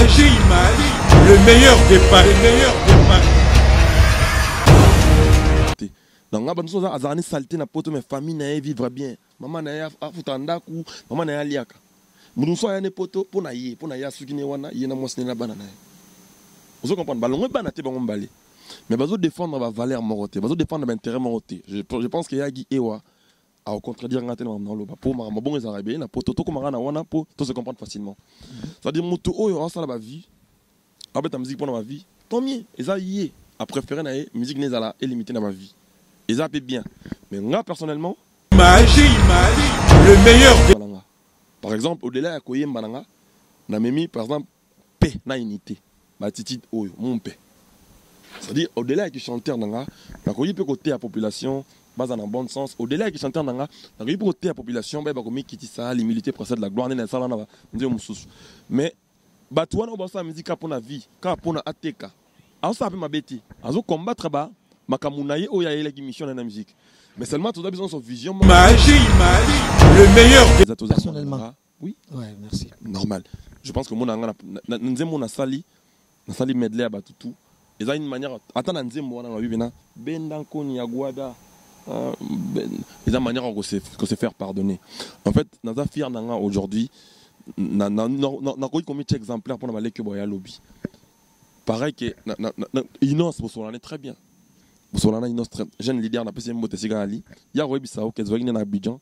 le meilleur des paris, le meilleur des paris. Donc, on a besoin de saleté na poto, mais famille na vivre bien. Maman na afutanda ku, maman na liaka. Nous sommes un poto pour na suki ne wana yena mosne na banana. Vous comprenez? Balongo banate bango balé. Mais bazo défendre ma valeur moroté, bazo défendre l'intérêt moroté. Je pense que yagi ewa à au contredire ngate na loba pour ma bon les arabes na poto to komara na wana pour tout se comprendre facilement. Ça dit mutu oyo en sala ba vie. Abeta musique pour ma vie. Tant mieux, eza yé a préférer na musique nezala illimité na ma vie. Eza peu bien. Mais moi personnellement, le meilleur des... Par exemple, au-delà de koyem bananga, na memi par exemple paix na unité. Ma titi oyo mon paix. C'est-à-dire au-delà de chanteur nanga, na koyi pe côté la population, base en bon sens. Au-delà de chanteur nanga, na koyi pe côté la population, ba komi kiti ça, l'humilité précède la gloire na sala na ndio mususu. Mais batouana o basa musique pour na vie, ka pour na ateka. Alors ça peut m'abeti. Azo combattre ba makamunaye oya yele ki mission na musique. Mais seulement tu as besoin de son vision. Le meilleur des... Personnellement. Oui. Ouais, merci. Normal. Je pense que mon anga na sali medley à batutu. Et ça une manière attends nzembo wana na bibena bendanko ni agwada. Et ça manière qu'on se faire pardonner. En fait, naza fier nanga aujourd'hui na koyi combien d'exemplaires pour na baleke boya lobby. Pareil que Inos Bosolane très bien. Bosolana Inos jeune leader na pesi mbote sigali. Ya robi sao que zwagine na Abidjan.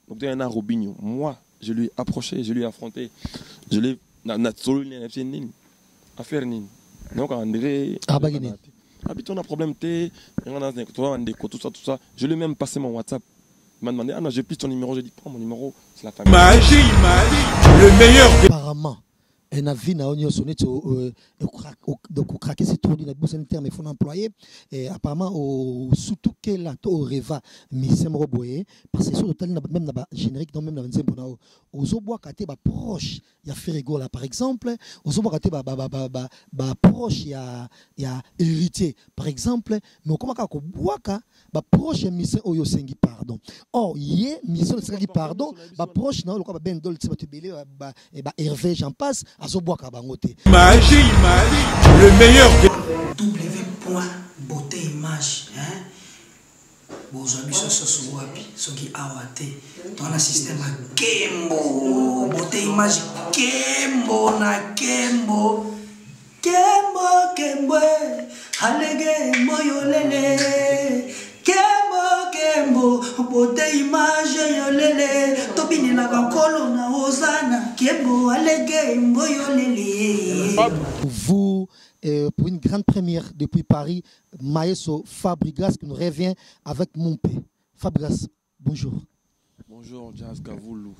Donc il y a un Robinho. Moi, je lui ai approché, je lui ai affronté. Je l'ai na solo ni FC nin. Affaire nin. Donc André Abagine. Habiton a problème té, toi tout ça. Je lui ai même passé mon WhatsApp. Il m'a demandé, ah non, j'ai plus ton numéro. J'ai dit, prends mon numéro, c'est la famille. Le meilleur des... Apparemment, un avis na onyo sonné donc craquer c'est trop dit na terme il faut employer et apparemment au surtout que là au reva misem roboye parce que sur total même na générique donc même na nzembo na ozoboa kate ba proche ya Ferrego là par exemple ozoboa kate ba proche ya héritier par exemple mais comment ka ko boaka ba proche misem oyo sengi pardon or yé misem sengi pardon ba proche na lokwa ba ben dol tibatu belé ba Hervé j'en passe. Le meilleur des... W.beauté-image bozwa biso soso wapi soki awate tona système a kembo beauté-image kembo na kembo halege moyolele Kembo, beauté-image yolele tobini na bankolo na ozana Kembo, alege moyolele. Vous, pour une grande première depuis Paris, Maestro Fabregas qui nous revient avec Mompé. Fabregas, bonjour. Bonjour, Jazz Gavoulou.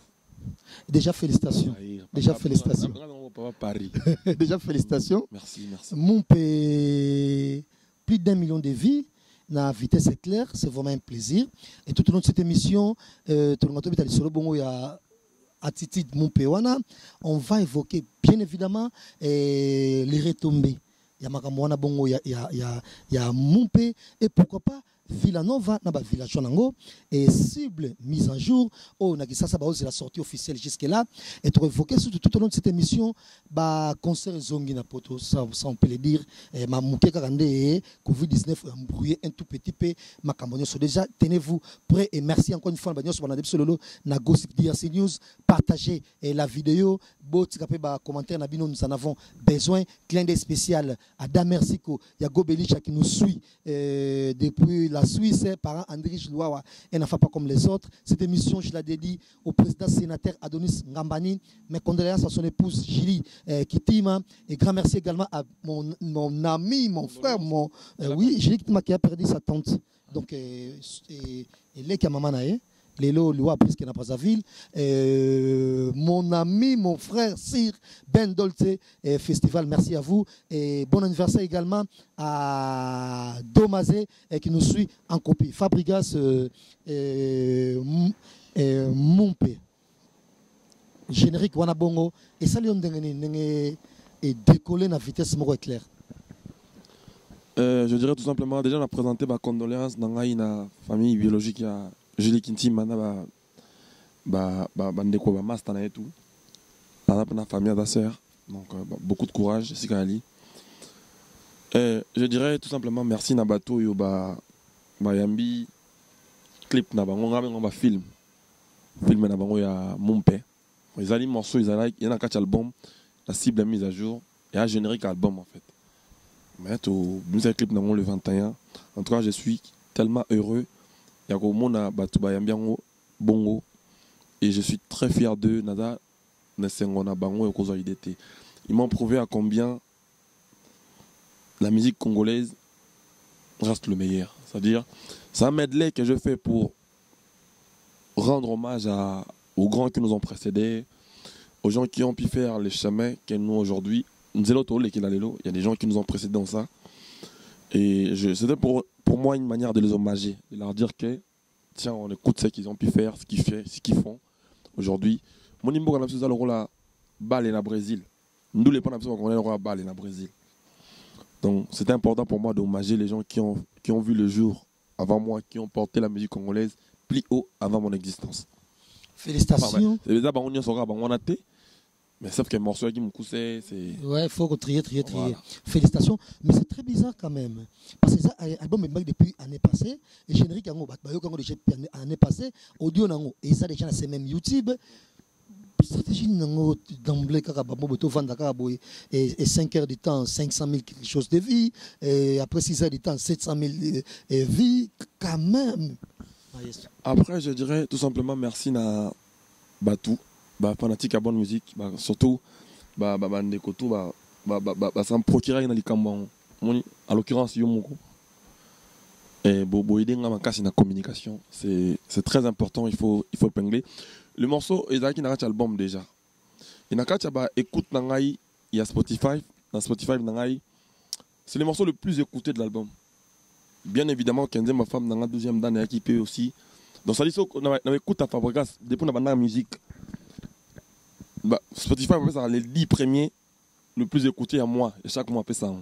Déjà félicitations. Déjà félicitations. Déjà félicitations. Merci. Mompé, plus d'1 million de vies. La vitesse est claire, c'est vraiment un plaisir. Et tout au long de cette émission, attitude Mompéwana, on va évoquer bien évidemment les retombées. Il y a Mompé et pourquoi pas Villanova, village Nango, et cible mise en jour. Oh, c'est la sortie officielle jusque-là. Et tu évoqué tout au long de cette émission, concert Zongi na poto, ça on peut le dire. Ma mouké karande, Covid-19 a embrouillé un tout petit peu. Ma campagne sont déjà, tenez-vous prêts et merci encore une fois. Na Gossip DRC News, partagez la vidéo. Commentaire, nous en avons besoin. Clin d'œil spécial à Damersico, il y a Gobelicha qui nous suit depuis la Suisse, par Andrich Louawa, et n'a pas comme les autres. Cette émission, je la dédie au président sénateur Adonis Ngambani. Mes condoléances à son épouse Julie Kitima. Et grand merci également à mon ami, mon frère, Julie Kitima qui a perdu sa tante. Donc, et les Kamamanae. Lélo Loua presque na Brazzaville, mon ami, mon frère Sir Ben Dolce Festival, merci à vous et bon anniversaire également à Domazé qui nous suit en copie. Fabregas Mompé, générique Wanabongo et ça et décoller na vitesse moro éclair. Je dirais tout simplement déjà on a présenté ma condoléance dans la famille biologique à Julie Kinti mana ba ndeko ba master na etu na famille da sœur Donc beaucoup de courage, Sikali. Je dirais tout simplement merci Nabato yo yambi clip na bango on va film na bango ya Mumpe. Ils allaient morceaux, il y en a 4 albums, la cible est mise à jour et un générique album en fait. Mais tout musique clip dans le 21. En tout cas, je suis tellement heureux. Il y a au monde à Batuba Yambiango Bongo et je suis très fier d'eux. Nada Nesengona Bango et Kozo IDT. Ils m'ont prouvé à combien la musique congolaise reste le meilleur. C'est-à-dire, c'est un medley que je fais pour rendre hommage aux grands qui nous ont précédés, aux gens qui ont pu faire les chemins que nous aujourd'hui. Il y a des gens qui nous ont précédés dans ça. Et c'était pour moi une manière de les hommager, de leur dire que, tiens, on écoute ce qu'ils ont pu faire, ce qu'ils font aujourd'hui. Mon nimbo, on a besoin de la balle au Brésil. Nous, les gens, on a besoin de balle au Brésil. Donc, c'était important pour moi d'hommager les gens qui ont vu le jour avant moi, qui ont porté la musique congolaise plus haut avant mon existence. Félicitations. C'est bizarre, on a été. Mais sauf que le morceau qui me coussait, c'est. Ouais, il faut trier. Voilà. Félicitations. Mais c'est très bizarre quand même. Parce que ça, l'album est depuis l'année passée. Et générique, l'année passée, audio, et ça, déjà, c'est même YouTube. Stratégie d'emblée, et 5 heures de temps, 500 000 quelque chose de vie. Et après 6 heures de temps, 700 000 vies. Quand même. Après, je dirais tout simplement merci à Batou. Fanatique à bonne musique, surtout ça me procure une likambo à l'occurrence Yomoko et aider dans la communication, c'est très important, il faut épingler le morceau est dans un album déjà et dans écoute il y a Spotify c'est le morceau le plus écouté de l'album, bien évidemment Kenze ma femme dans la 12e d'année qui peut aussi donc ça dit on écoute à Fabregas depuis la musique. Spotify ça les 10 premiers le plus écoutés à moi et chaque mois ça.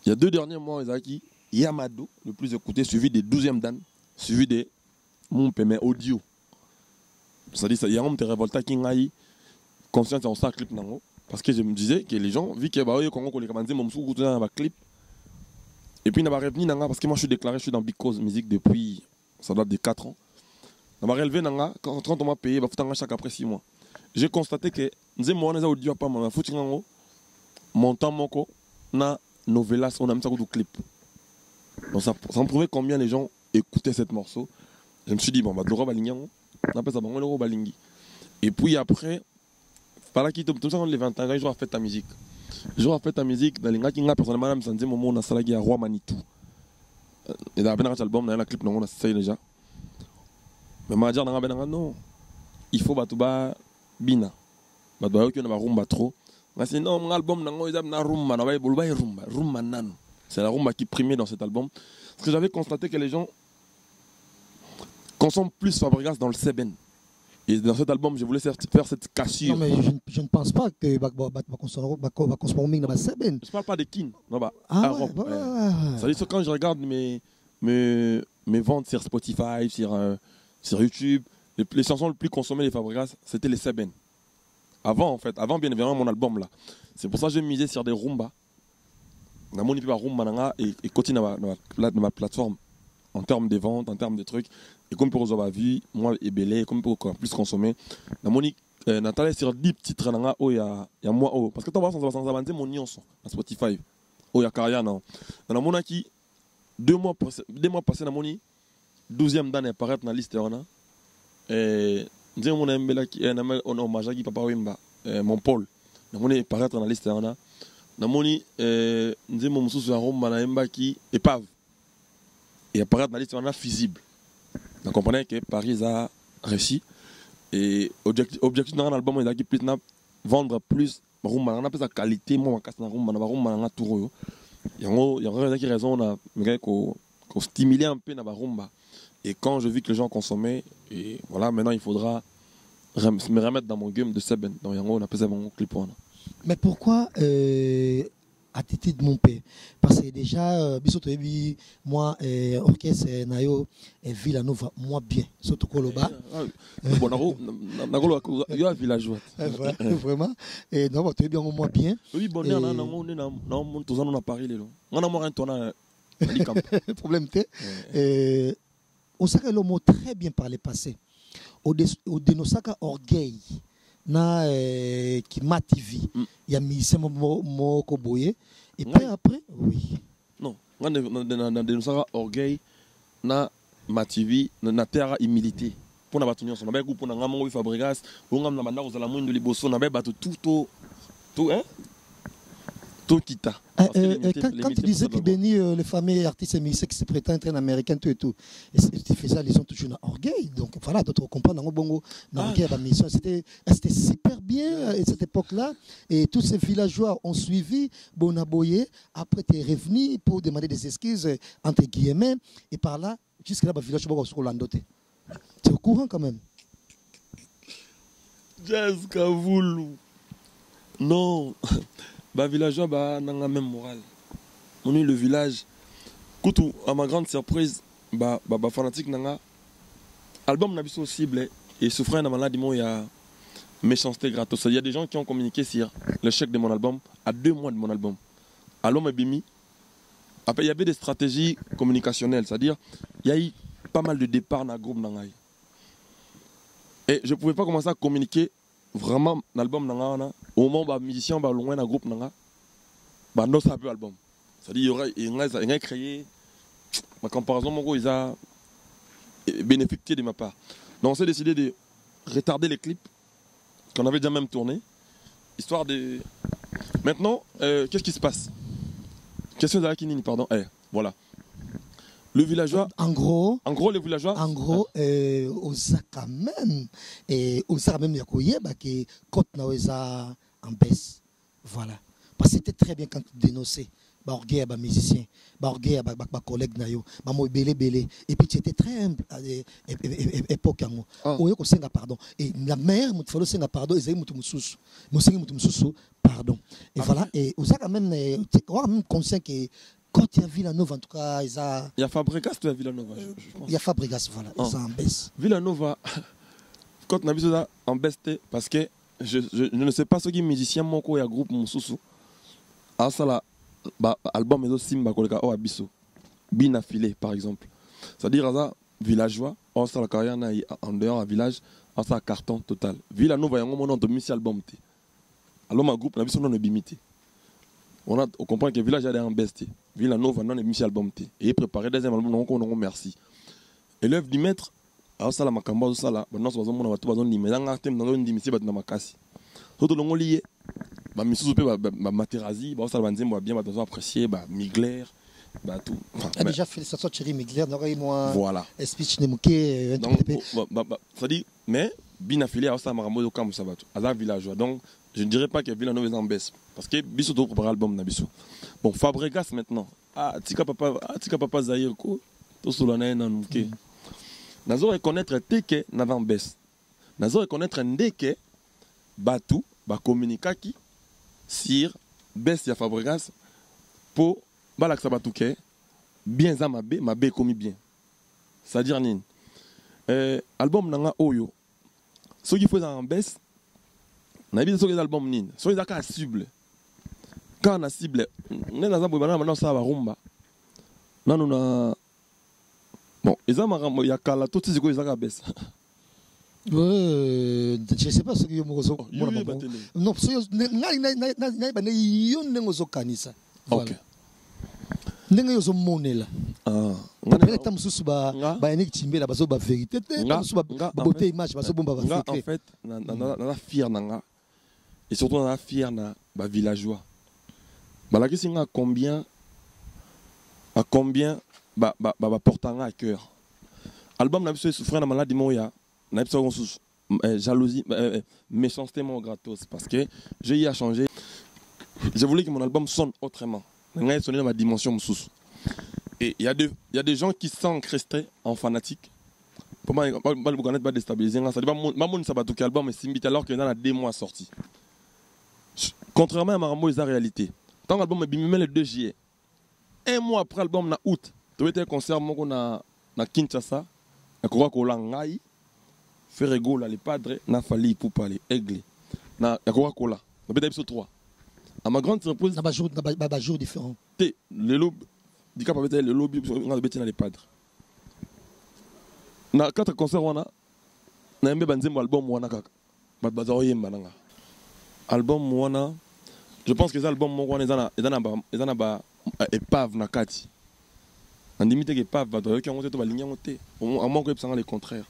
Il y a 2 derniers mois Isaki Yamado le plus écouté suivi des 12e dan suivi des mon mais audio. Ça dit ça il y a un de révolta qui ngai conscience en ça clip nango parce que je me disais que les gens vu que yo Congo ko les commander mon sou dans un clip et puis n'a pas revenu nanga parce que moi je suis dans Big Cause musique depuis ça date de 4 ans. N'a pas relevé nanga quand on m'a payé ba futanga chaque après 6 mois. J'ai constaté que nous avons audio pas mal mon temps moko na novelas on a mis ça au clip. Donc ça me prouvait combien les gens écoutaient cette morceau. Je me suis dit bon bah Dora Balingi on appelle ça bon Dora Balingi. Et puis après par là qui tout ça on les 20 ans je vais faire ta musique. Je vais faire ta musique dans les gars qui nga personnellement me sentais moment on a salagi à Roi Manitou. Et dans un album dans un clip on a ça déjà. Mais m'a dire non. Il faut batuba bina badoyo qui na rumba trop mais non mon album nango izab na rumba na bay bolba rumba nan c'est la rumba qui primait dans cet album parce que j'avais constaté que les gens consomment plus Fabregas dans le Seben et dans cet album je voulais faire cette cassure. Non mais je ne pense pas que consommer dans le Seben. Je parle pas de Kin non ça dit quand je regarde mes ventes sur Spotify sur YouTube. Les chansons les plus consommées des Fabregas, c'était les Seben. Avant bien évidemment mon album là. C'est pour ça que j'ai misé sur des rumba. Na moni pe rumba et continue dans ma plateforme en termes de ventes, en termes de trucs et comme pour avoir vu moi et belé comme pour plus consommer. Na moni Nathalie sur 10 titres nanga il y a moi parce que tu vas sans avancer mon nyonso na Spotify. Oh ya carrière non. Na mona qui 2 mois passé na moni 12e d'année apparaître dans la liste on a. Nous avons un hommage à Papa Wimba, mon Paul. Nous avons paraître dans la liste. Nous avons un hommage qui épave. Et apparaître dans la liste, on a fusible. Vous comprenez que Paris a réussi. Et objectif dans l'album, il a plus vendre plus. On a plus de qualité. Moi, on a tout. Il y a raison. On a stimulé un peu dans la rumba. Et quand je vis que les gens consommaient, et voilà, maintenant il faudra me remettre dans mon game de Seben. Donc on appelle ça mon clip. Mais pourquoi attitude mon père parce que déjà biso to yebi moi orchestre nayo et Villanova moi bien surtout Koloba bon nakolo yo villageois vraiment et non to yebi moi bien oui bon na mon tous on a parlé lelo on a mo rentona ni camp problème té on sait que le mot très bien par le passé au dénosaka orgueil na qui ma TV il y a mis c'est mo koboye et puis après oui non on dénosaka orgueil na ma TV na terre humilité pour na batunyo so na ba groupe na ngamo Fabregas on ngam na banda ko zala mwindo liboso na ba bato tout hein tout kita. Quand tu disais que Béni, les familles artistes et musiciens qui se prétendent être américains, tout et tout, et tu faisais allusion toujours à orgueil. Donc voilà, d'autres comprennent dans Bongo, orgueil à mission. C'était super bien à cette époque-là. Et tous ces villageois ont suivi Bonaboye. Après, tu es revenu pour demander des excuses, entre guillemets. Et par là, jusqu'à là, le village va sur l'andoté. Tu es au courant quand même? Jazz Kavoulou. Non. Bah villageois bah n'a même morale. On est le village. Koutou à ma grande surprise bah fanatique nanga album n'a pas cible et souffrant dans maladie il y a méchanceté gratos. Il y a des gens qui ont communiqué sur le chèque de mon album à 2 mois de mon album. Alors bimi. Après il y avait des stratégies communicationnelles, c'est-à-dire il y a eu pas mal de départs dans le groupe nangai. Et je pouvais pas commencer à communiquer vraiment l'album nanga au moment où les musiciens sont loin dans le groupe nanga bah non ça peu album c'est-à-dire il y aurait créé ma comparaison mon gros ils a bénéficié de ma part donc on s'est décidé de retarder les clips qu'on avait déjà même tourné histoire de maintenant qu'est-ce qui se passe question de Kinini pardon voilà le villageois en gros les villageois oza quand même et oza quand même yakoye bah que côte na oza en baisse voilà parce que c'était très bien quand tu dénonçais bah orgueil bah musicien bah orgueil bah collègue na yo bah mo belé et puis tu étais très humble à époque yango oyo ko senga pardon et la mère mutu falo senga pardon ezali mutu mususu pardon et voilà et oza quand même conscient que quand il y a Villanova, en tout cas, il y a Fabregas, tu as Villanova. Il y a Fabregas, voilà, ils sont en baisse. Villanova, quand on a vu ça en baisse, parce que je ne sais pas ce qui est musicien, mon co, il y a groupe Moussoussou. Ah, ça là, album et aussi, Simba, Koleka, oh, Abisso. Bin affilé, par exemple. C'est-à-dire, ça, villageois, on ça la carrière en dehors, un village, on ça carton total. Villanova, il y a un moment de mission album. Alors, ma groupe, on a vu son nom de bimité. On comprend que le village est en baisse. Villanova non émission album et préparé deuxième album on merci élève du maître alors ça la makamba ça là maintenant ça va mon bato bazon ni mais dans thème dans ndi misi bat na makasi tout le monde lié ba misusu pe ba materazi ba ça banzembo bien bato apprécier ba Migler ba tout déjà félicitations Thierry Migler n'aurait moi voilà speech ne muké ça dit mais bien affilié à ça marambo comme ça bato à villageois donc je ne dirais pas que Villanova est en baisse parce que biso to préparer album na biso. Bon Fabregas maintenant. Tika papa Zahir ko to solana na nuke. Nazo reconnaître teke na en baisse. Nazo reconnaître ndeke batu ba communicaki sur baisse ya Fabregas pour balaksa batuke bien za mabe komi bien. C'est-à-dire nin album nanga oyo. Ce qui faut en baisse na bi so album nin. So izaka cible. Quand on a cible, on a maintenant ça va rumba. Non, on a bon, ils ont il y a qu'à tout ce que ils ont baisse. Je sais pas ce que je non, kanisa. OK. Ndenge yo zo monela. Peut-être tam susu ba ene chimbela bazo ba vérité te susu ba beauté image bazo bomba ba secret. En fait, na fier nanga et surtout na fier na ba villageois. Bah la question à combien portant à cœur. Album n'a pas souffert de maladie moya, n'a pas jalousie, méchanceté mon gratos parce que j'ai eu à changer. Je voulais que mon album sonne autrement. N'a sonné dans ma dimension sous. Et il y a des gens qui sont encrestés en fanatiques. Pour moi, le connaître pas déstabiliser. Ça dit pas mon sabato album est simbi alors qu'il y en a 2 mois sorti. Contrairement à Marambo, c'est la réalité. Tant l'album est bimé le 2 juillet. Un mois après l'album, na août, tu as été un concert na Kinshasa, à Coca-Cola Ngai, Ferrego, les padres, na Fali pour parler, Aigle, na Coca-Cola, na peut-être 3. À ma grande surprise, na ba jour différent. Le lobby, du cap avec le lobby, on a les padres. Na 4 concerts, on a un album, on a album, on a. Je pense que l'album, on a épave na kati. En limite que épave, on a une ligne en côté. À moins que ce soit le contraire.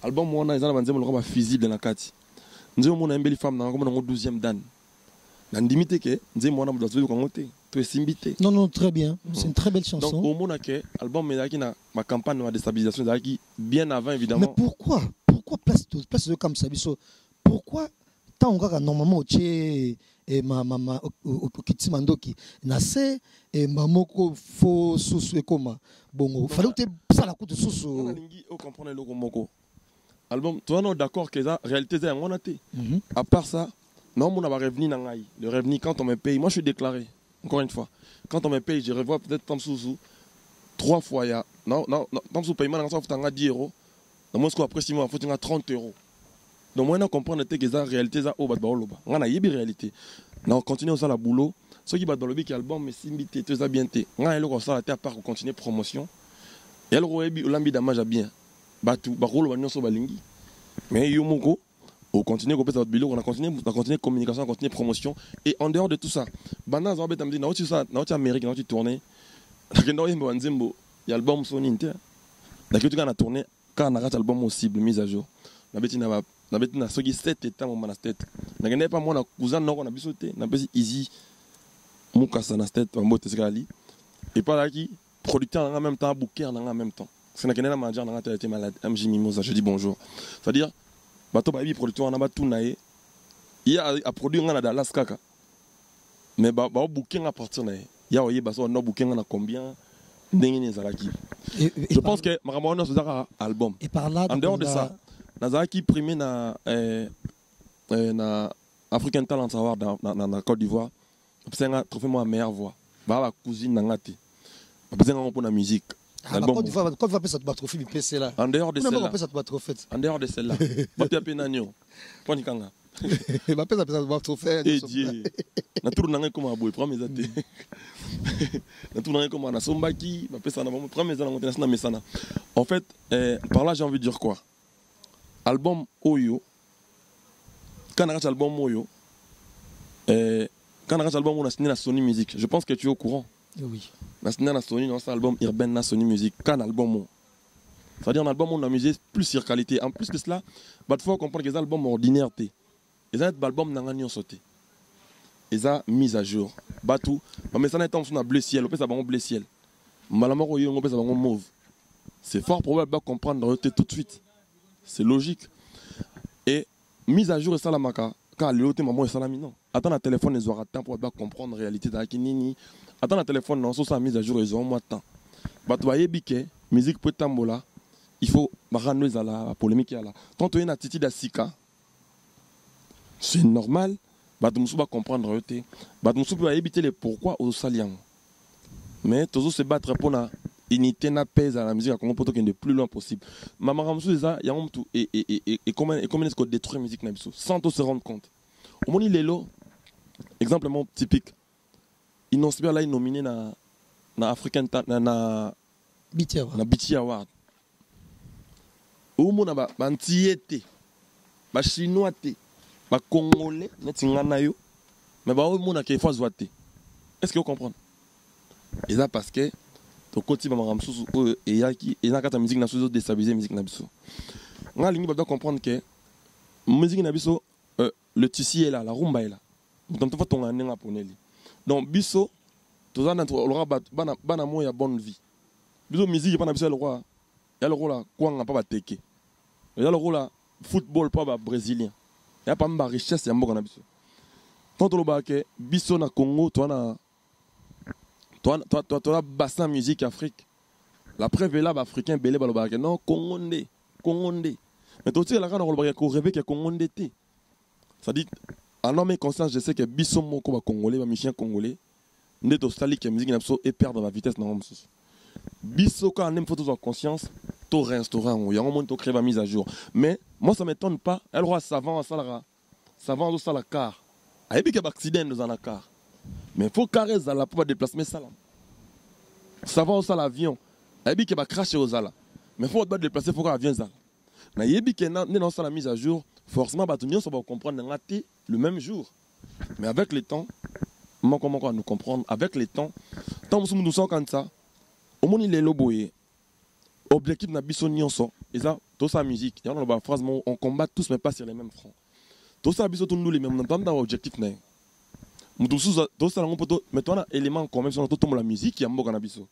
Album, on a un physique na kati. Nous avons une belle femme, nous avons 12e dan. En limite que nous avons un côté. Tu es simbité. Non, non, très bien. C'est une très belle chanson. Donc, au moment que l'album est là, ma campagne de déstabilisation, bien avant, évidemment. Mais pourquoi place de comme ça? Pourquoi tant on a normalement et mama okitimandoki na se et mamoko fo susu e koma bongo fallait que ça la coûte susu on lingi o comprendre le komoko album toi non d'accord que ça réalité c'est on a té à part ça non mon a revenu na ngai le revenu quand on me paye moi je suis déclaré encore une fois quand on me paye je revois peut-être tam susu 3 fois ya non tam susu paiement na ça faut 10 euros dans moi ce qu'on après 6 mois faut 30 euros. Donc moi, on comprend que la réalité, c'est on a une réalité. On continue à la boulot. Ceux qui battent dans le bic album, mais si tu es bien, on a à part pour continuer promotion. Et alors, on a l'ambi d'amage à bien. Batou, barolo, on a balingi. Mais yomoko, on continue à votre boulot, on a continué communication, on continue promotion. Et en dehors de tout ça, bana za beta mdi na otu ça, na otu Amérique, na otu tourner. Nakendo yembo nzembo, y album Sony Inter. Nakendo tu na tourner, quand on a album au cible mise à jour. Na beti na soki 7 états mon na tête na gane pas moi na cousin non na bisoté na besi easy mukasa na tête en mot tekali et pas là qui producteur en même temps booker en même temps c'est na gane na manager na été malade MJ Mimosa je dis bonjour c'est à dire bato ba bi producteur na ba tout naé il y a à produire na Dallas kaka mais ba booker à partir na ya oye ba so no booker na combien ndenge zalaki je pense que makamona so zaka album et par là en dehors de ça Nazaki primé na African Talent Award na Côte d'Ivoire. C'est un trophée moi meilleure voix. Ba la cousine na ngati. Ba un pour la musique. Côte d'Ivoire ça te trophée bi PC là. En dehors de celle-là. En dehors de celle-là. Ba tu appelles nanyo. Poni kanga. Ba pesa ça trophée. Eh Dieu. Na tour nanga comme aboy premier até. Na tour nanga comme na sombaki, ba pesa na premier za na mesana. En fait, par là j'ai envie de dire quoi? Album Oyo, quand on a album Oyo, quand on a album on a signé la Sony Music, je pense que tu es au courant. Oui. On a signé la Sony dans cet album Urban na Sony Music, quand album c'est-à-dire un album on a misé plus sur qualité. En plus de cela, il faut comprendre que les albums ordinaires té. Les albums n'ont rien sauté. Ils ont mis à jour. Batou, mais ça n'a pas été bleu ciel, on peut savoir bleu ciel. Malamaro Oyo on peut savoir mauve. C'est fort probable de comprendre tout de suite. C'est logique. Et mise à jour et ça la maka. Quand l'autre maman est salami non. Attends le téléphone ils auront temps pour comprendre la réalité de nini. Attends le téléphone non, sur sa mise à jour ils auront moins de temps. Bah tu voyez biké, musique peut tambola. Il faut marano la polémique là. Tant tu es une attitude d'Asika. C'est normal. Bah tu me comprendre eux. Bah tu me éviter les pourquoi aux saliens. Mais toujours se battre pour na unité na pèse à la musique à Congo pour que de plus loin possible. Maman Ramsou ça y a un tout et comment est-ce qu'on détruit la musique na biso sans tout se rendre compte. Au moment lelo exemple typique. Inonspire là nominé na African na BT Award. Au moment ba antiété ba chinois té ba congolais net ngana yo mais ba au moment que faut zoaté. Est-ce que vous comprenez? Et ça parce que to koti ba maramsusu et yaki et na kata musique na sozo déstabiliser musique na biso. Nga lingi ba doit comprendre que musique na biso le tissu est là, la rumba est là. Donc tu ton nga poneli. Donc biso to za na to lora bana mo ya bonne vie. Biso musique pas na biso le roi. Ya le rôle là quoi nga pas ba teke. Ya le rôle là football pas ba brésilien. Ya pas mba richesse ya mboka na biso. Tant to lo ba ke biso na Congo to na toi, bassin musique Afrique. La preuve est là, africain, belé, balobake. Non, Congondé. Mais toi, tu sais, la grande rolobake, qu'on rêve que Congondé t'es. Ça dit, en homme et conscience, je sais que Bisson Moko, Congolais, Michien Congolais, nde tosali ke musique na biso et perdre la vitesse na mosusu biso quand on aime photos en conscience to restaurant où yango mon to créer la mise à jour mais moi ça m'étonne pas elle roi savant au sala car ayebi ke accident dans un car mais faut carrer za la pour déplacer ça là savant au sala avion ayebi ke ba crash aux ala mais faut pas déplacer faut que avion ça na yebi ke na dans ça la mise à jour forcément ba tout nyonso ba comprendre ngati le même jour mais avec le temps comment nous comprendre avec le temps tant nous sommes comme ça au monde il est loboé objectif na biso nyonso et ça tout ça musique il y a une phrase on combat tous mais pas sur les mêmes fronts tout ça biso tout nous les mêmes on entend objectif na mutu suza tout ça ngopoto mais toi na élément quand même sur tout la musique ya mboka na biso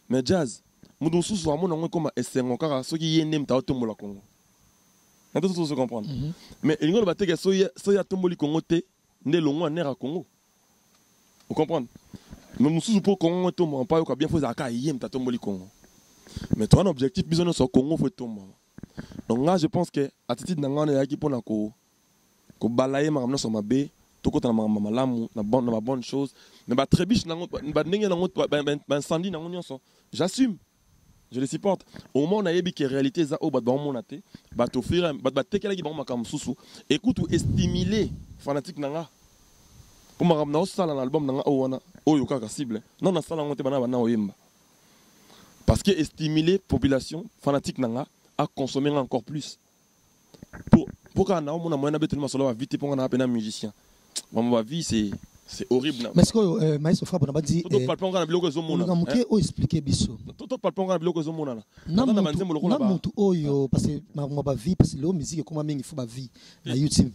mais jazz mutu suza amona ngo comme esengo kaka soki yende mta to mbola Congo na tout se comprendre mais il ngolo bateke so ya tomboli Congo te nde longo nera Congo vous comprenez mais mususu pour Congo to mo pas ko bien faut aka yem ta tomboli Congo mais toi un objectif besoin sur Congo faut tomber donc là je pense que attitude nangana ya ki pona ko balayer ma sur ma bé to ko ta ma malamu na bonne chose mais ba trébiche nango ba ndenge nango ba incendie nango nyonso j'assume je le supporte au moment na yebi que réalité za o ba monate ba t'offrir ba tekela ki ba makam susu écoute ou stimuler fanatique nanga pour ma ramna osala na album nanga o wana oyo kaka cible non na sala ngote bana oyemba parce que stimuler population fanatique nanga à consommer encore plus pour qu'on a un moyen de faire vite pour qu'on a un musicien ma vie c'est horrible mais est-ce que maïs frappe on a dit tout pas on a bloqué zo mona on expliquer biso tout pas on a bloqué zo mona na mutu oyo parce que ma vie parce que la musique comme mingi faut ba vie na YouTube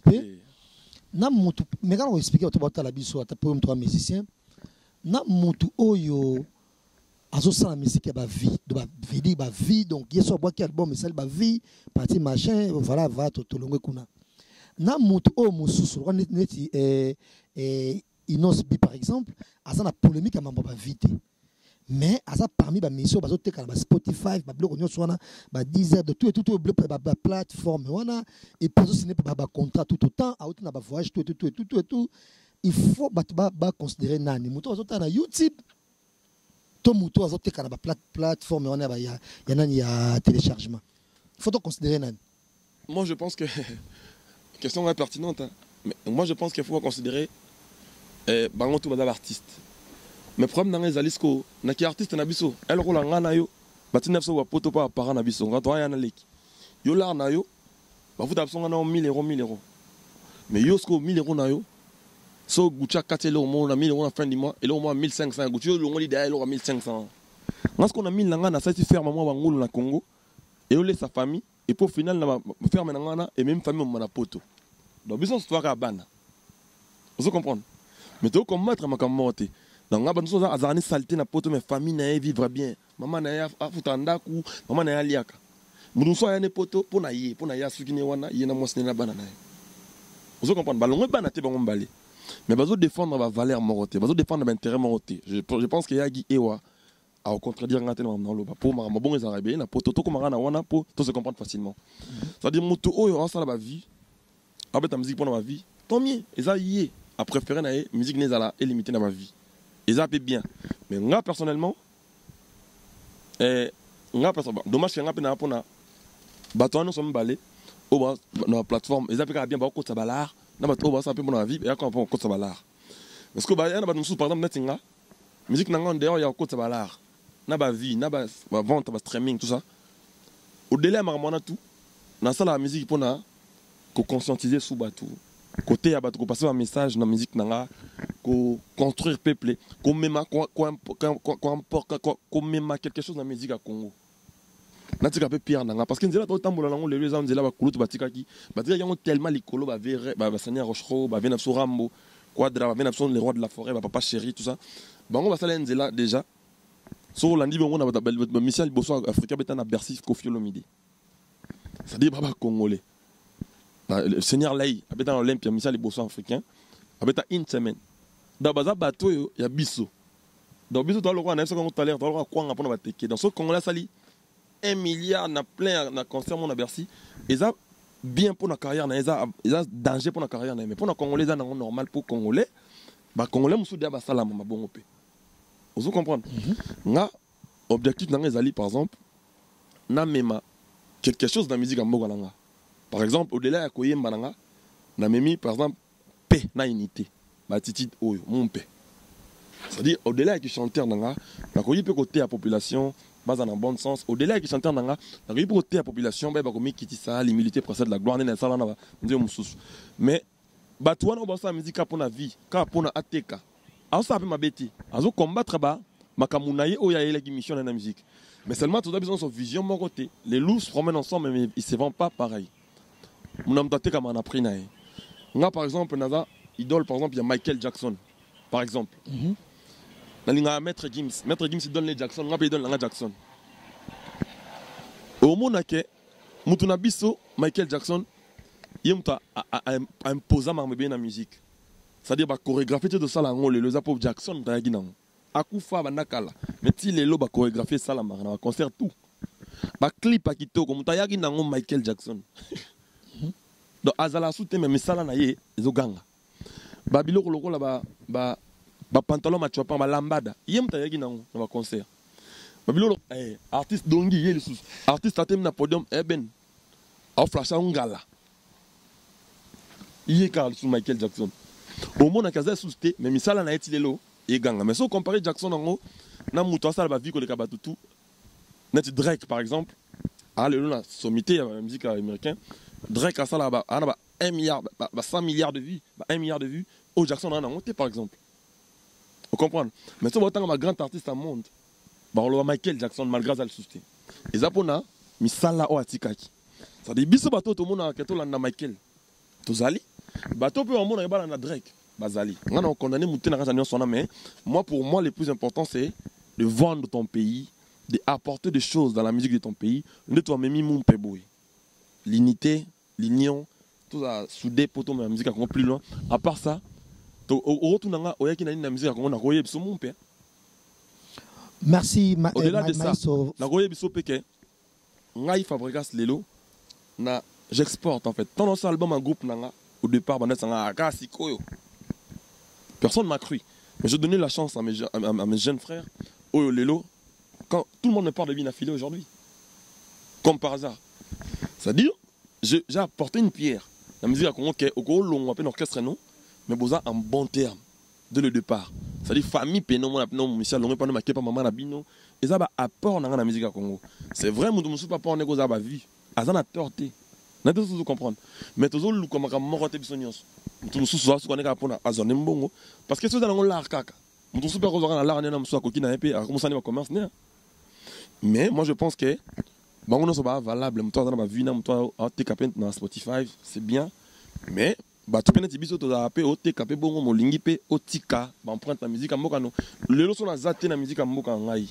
na mutu mais quand on expliquer to ba la biso ata pour toi musicien na mutu oyo azo la musique ba vie de ba vie donc il so bois qui album mais ça ba vie parti machin voilà va to longue kuna na mutu o mususu on neti Inos Bi par exemple asa na polémique à ba vie mais asa parmi ba mission bazo te kala ba Spotify ba blog nyonso wana ba Deezer de tout ba plateforme wana et pour signer ba contrat tout autant a na ba voyage tout il faut ba considérer nani mutu azo ta na YouTube to mutu azo te kala ba plateforme wana ba ya nani ya téléchargement il faut considérer nani. Moi je pense que question est pertinente hein. Mais moi je pense qu'il faut considérer bango tout bazal artiste mais problème dans les alisco na ki artiste na biso elle rola ngana yo batina biso wa poto pa para na biso ngato ya na leki yo la na yo ba futa biso ngana 1000 euros mais yo sko 1000 euros na yo so gucha katelo au monde na 1000 euros en fin du mois et là au moins 1500 gucha yo ngoli derrière lo 1500 parce qu'on a 1000 ngana ça c'est faire maman bangolo na Congo et yo laisse sa famille et pour final na faire ngana et même famille mon na poto donc biso histoire ka bana vous comprenez mais tu combattre ma camote donc ngaba nso za azani saleté na poto mais famille na vivre bien maman na ya afutanda ku maman na ya liaka munso ya ne poto pona ya sukine wana yena mosne na bana na vous comprenez balongo bana te bango mbali mais bazo défendre ba valeur moroté bazo défendre ba intérêt moroté je pense que yagi ewa à contredire ngate na lo ba pour ma bon ezara bien na poto to ko na wana pour tout se comprendre facilement ça dit mutu oyo en sala ba vie avec ta musique pour ma vie tant mieux et ça y à préférer la musique n'est limitée dans ma vie et ça peut bien mais moi personnellement dommage que nga pour na bato nous sommes balés au dans la plateforme et ça peut bien ba ko tabalar na bato ba ça peut mon vie et quand on ko tabalar parce que ba ya na ba nous par exemple netinga musique nanga dehors ya ko tabalar na ba vie na ba vente ba streaming tout ça au délai marmona tout na ça la musique pour na ko conscientiser sous bateau côté ya bato ko passer un message na musique nanga ko construire peuple ko mema ko mema quelque chose na musique à Congo na tika pe pierre nanga parce que nzela to tambola nango le les nzela ba kulutu batika ki batika yango tellement likolo ba verre ba sanya rochero ba vena Rambo quadra ba vena les rois de la forêt ba papa chéri tout ça bango ba sala nzela déjà so landi bongo na ba Michel Bosso africain beta na Bercy Kofi Olomide ça dit baba congolais le Seigneur Laï, habite dans l'Olympia, Michel Bosso africain, habite une semaine. Dans le bateau, il y a Bisso. Dans le Bisso, tu as le roi, tu as le roi, tu as le roi, dans ce Congolais, ça lit 1 milliard, na plein, na concert, mon Bercy. Et ça, bien pour la carrière, et ça, danger pour la carrière. Mais pour les Congolais, c'est normal pour les Congolais. Les Congolais, ils sont salam, bon. Vous comprenez? Nga objectif nanga ezali par exemple na mema quelque chose dans la musique en mboka nanga. Par exemple au-delà ya koyemba nanga na memi par exemple paix na unité. Ba titi oyo mon paix. C'est-à-dire au-delà ya chanteur nanga na koyi pe côté la population base en bon sens au-delà ya chanteur nanga na koyi pe côté la population ba komi kiti ça l'humilité précède la gloire na sala na ndio mususu. Mais bato wana ba sa musique pour la vie, ka pour na ateka. Alors ça peut m'abêter. Azo combattre ba makamunaye oya ele qui mission dans la musique. Mais seulement tu as besoin de son vision mon côté. Les loups se promènent ensemble mais ils se vendent pas pareil. Mon âme tâté comme on a pris nae. Nga par exemple naza idole par exemple il y a Michael Jackson par exemple. Na Maître Gims il donne les Jackson, nga il donne la Jackson. Au monde que mutuna biso Michael Jackson yemta a imposé ma bien la musique. C'est-à-dire ba chorégraphie de ça là le zapo Jackson ta yagi nango. Akufa banakala mais ti lelo ba chorégraphier ça la na concert tout ba clip akito comme ta yagi nango Michael Jackson. Donc azala soute mais ça là na ye ezoganga. Ba biloko lokola ba pantalon ma chopa ba lambada yem ta yagi nango na ba concert. Ba biloko artiste dongi ye le sous artiste atem na podium eben au flash ngala. Iye Carl sur Michael Jackson. Au monde a kaza soute mais misala na eti lelo et ganga. Mais si on compare Jackson en na muto ça la vie que le kabatutu net Drake par exemple a le na sommité la musique américaine Drake a ça là bas 1 milliard 100 milliards de vues 1 milliard de vues au Jackson en a monté par exemple. Vous comprenez? Mais si on voit un grand artiste au monde bah on le Michael Jackson malgré ça le soute et ça pona misala o atikaki ça dit biso bato tout monde a keto na Michael tozali bato peut en monde na na Drake Bazali. On a condamné mais moi pour moi le plus important c'est de vendre ton pays, d'apporter des choses dans la musique de ton pays, de toi même mon peboy. L'unité, l'union, tout ça soudé pour ton musique encore plus loin. À part ça, au retour nanga oya ki na la musique on a royé biso mon père. Merci au-delà de ça, na royé biso peke. Ngai Fabregas lelo na j'exporte en fait. Ton album en groupe nanga au départ banda sanga akasikoyo. Personne ne m'a cru. Mais je donnais la chance à mes jeunes frères, au Lelo, quand tout le monde me parle de Binafilé aujourd'hui. Comme par hasard. C'est-à-dire, j'ai apporté une pierre. La musique à Congo, au Congo, on appelle orchestre, non, mais besoin en bon terme, dès le départ. C'est-à-dire, famille, pénon, mon appel, Michel, on pas ma maman, la bino. Et ça va apport dans la musique à Congo. C'est vrai, je ne suis pas pour négocier à vie. À ça, on a torté. On a tout comprendre. Mais tout le monde, comme un moroté, tout le sous qu'on est pour la zone mbongo parce que c'est dans l'art kaka tout super rose dans l'art na mso kokina et puis comment ça ne va commerce mais moi je pense que bon on pas valable mto dans ma vie na mto à TKP na Spotify c'est bien mais ba tu penati biso to za pe o TKP bongo molingi pe otika ba emprunte la musique mboka no le leçon na zaté na musique mboka ngai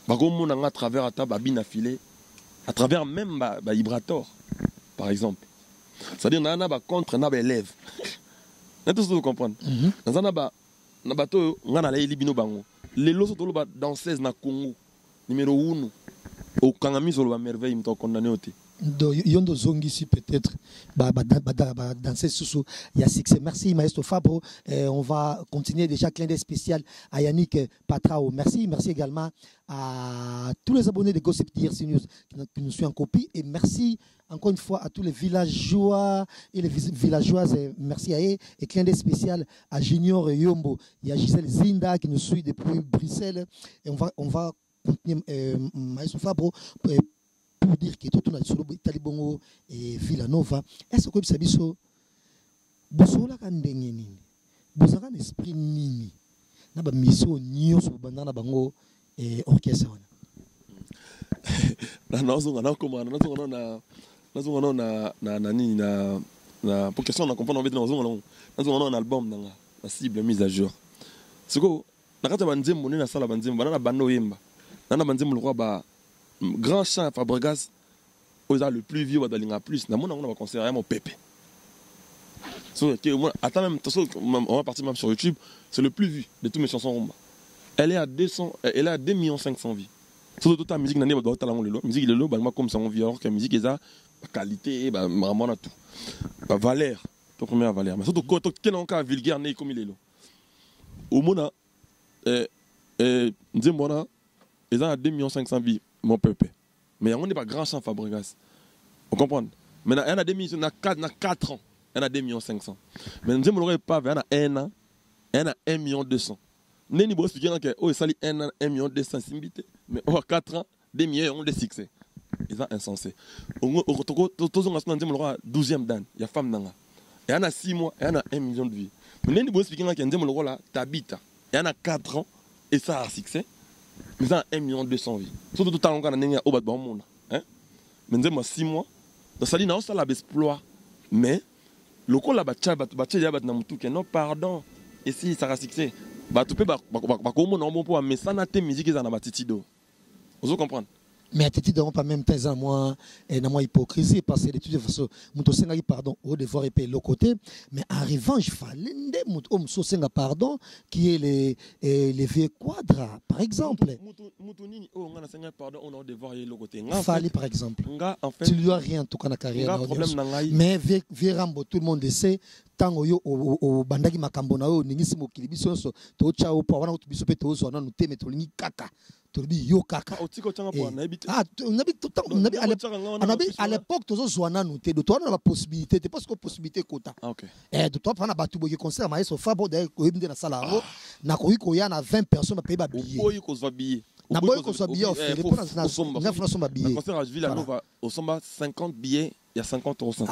ba ko mona nga à travers ata ba Binafilé à travers même ba Vibrator par exemple. C'est-à-dire nana ba contre na ba élève. N'est-ce que vous comprenez? Nana ba na bato ngana la libino bango. Les loso to ba danseuse na Congo numéro 1 au Kangami sur ba merveille mto condamné oté. Do yondo zongi si peut-être danser sous il y a succès. Merci Maestro Fabro. On va continuer déjà clin d'œil spécial à Yannick Patrao. Merci également à tous les abonnés de Gossip DRC News qui nous suivent en copie et merci encore une fois à tous les villageois et les villageoises. Merci à eux et clin d'œil spécial à Junior Yombo. Il y a Gisèle Zinda qui nous suit depuis Bruxelles et on va continuer Maestro Fabro pour dire que tout le monde est Talibongo et Villanova. Est-ce que vous avez dit Bosola Kandengeni, Bosaka esprit nini, na ba mission nyos bandana bango et orchestre. Na pour question on comprend on un album dans la cible mise à jour. Ce que na kata banzembo na sala banzembo na bando yemba. Na banzembo le roi ba grand chant Fabregas oza le plus vieux dans plus na mona on va considérer mon pépé. Attends même on va partir même sur YouTube, c'est le plus vu de toutes mes chansons rumba. Elle est à 2 500 000 vues. Surtout toute la musique n'a pas talent le musique le bah comme ça on vit alors que la musique est à qualité bah vraiment tout. Bah Valère, ton première Valère. Mais surtout quand quel encore vulgaire né comme il est là. Au mona Nzembo, ils ont 2 500 000 mon peuple. Mais on n'est pas grand champ Fabregas. Vous comprenez? Maintenant, il y en a 2 millions, 4 ans. Il y en a 2 500 000. Mais nous n'avons pas, il y en a 1 an, il y en a 1 200 000. Nous avons expliqué que oh, il y a 1 200 000. Mais oh, 4 ans, 2 millions ont des succès. Ils sont insensés. Nous avons 12e dan, il y a femme nanga. Il y en a 6 mois, il y en a 1 million de vies. Mais nous avons expliqué que nous avons t'habites. Il y en a 4 ans, et ça a succès. Mais il y a 1 200 000 vies. Surtout tout le temps, il y a un monde. Mais nous avons 6 mois. Donc ça dit, non, ça l'exploit. Mais, le coup là, non, pardon. Et si ça a succès, tu peux mais ça n'a pas de musique, ça n'a pas de titido. Vous comprenez? Mais à titi dans pas même temps moi hypocrisie parce que de toute façon muto senga pardon au devoir payer le côté mais en revanche fallait muto muto senga pardon qui est les vieux quadras par exemple muto nini oh ngana senga pardon on a devoir payer le côté fallait par exemple en fait tu lui as rien tout kana carrière mais vieux rambo tout le monde sait tango yo o bandaki makambo na yo ningisi mokili biso so to cha o pa wana biso pe to zo na nuteme to lingi kaka Torbi yo kaka. À l'époque, tu as de toi la possibilité, tu pas possibilité quota. Et de toi, tu as battu le concert, mais au Fabo, d'ailleurs, tu as salaro, na koyi koya na 20 personnes à payer ba billet. Na boy ko so billet offert, les pour na na billet. Concert à Villanova, au somba 50 billets, il y a 50 €.